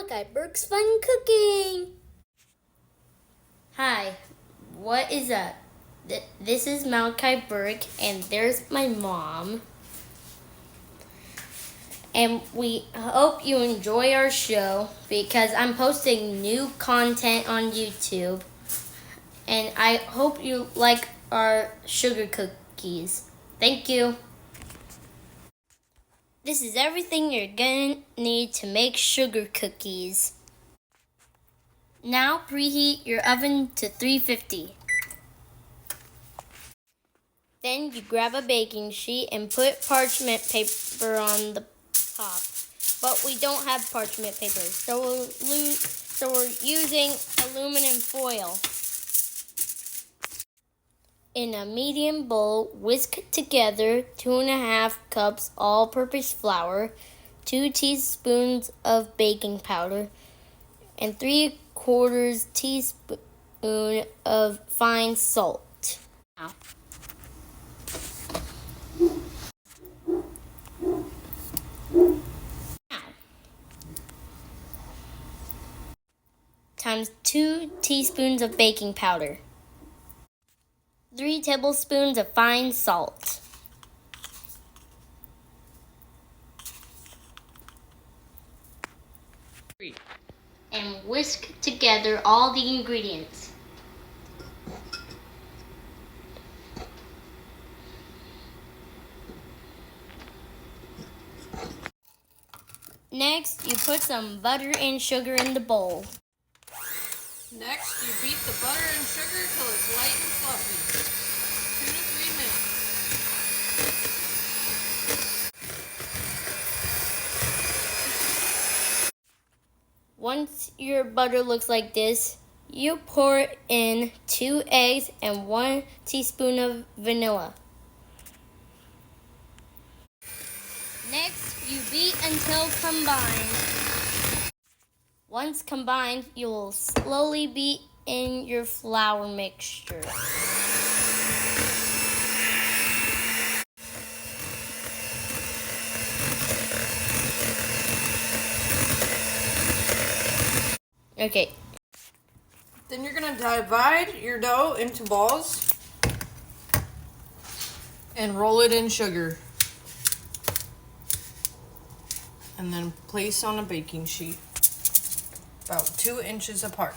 Malikai, Burk's Fun Cooking. Hi, what is up? This is Malikai Burk, and there's my mom. And we hope you enjoy our show because I'm posting new content on YouTube. And I hope you like our sugar cookies. Thank you. This is everything you're gonna need to make sugar cookies. Now preheat your oven to 350. Then you grab a baking sheet and put parchment paper on the top. But we don't have parchment paper, so we're using aluminum foil. In a medium bowl, whisk together 2.5 cups all-purpose flour, 2 teaspoons of baking powder, and 3/4 teaspoon of fine salt. Now, times 2 teaspoons of baking powder, 3 tablespoons of fine salt, and whisk together all the ingredients. Next, you put some butter and sugar in the bowl. Next, you beat the butter and sugar till it's light and fluffy. 2 to 3 minutes. Once your butter looks like this, you pour in 2 eggs and 1 teaspoon of vanilla. Next, you beat until combined. Once combined, you will slowly beat in your flour mixture. Okay. Then you're going to divide your dough into balls and roll it in sugar. And then place on a baking sheet about 2 inches apart.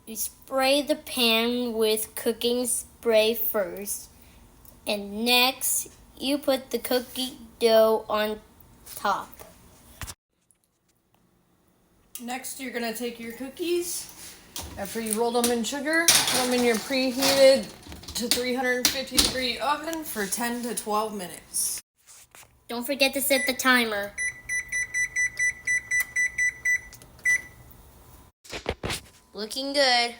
You spray the pan with cooking spray first, and next you put the cookie dough on top. Next, you're going to take your cookies, after you rolled them in sugar, put them in your preheated to 350 degree oven for 10 to 12 minutes. Don't forget to set the timer. Looking good.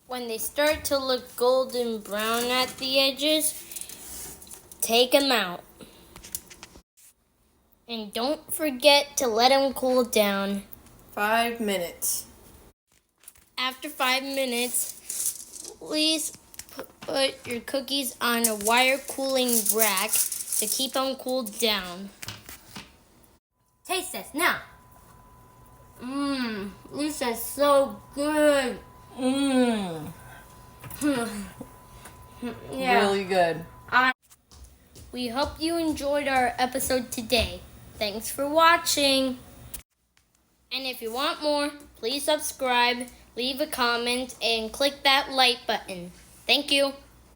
When they start to look golden brown at the edges, take them out. And don't forget to let them cool down. 5 minutes. After 5 minutes, please put your cookies on a wire cooling rack to keep them cooled down. Taste test now. This is so good. Yeah. Really good. We hope you enjoyed our episode today. Thanks for watching. And if you want more, please subscribe, leave a comment, and click that like button. Thank you.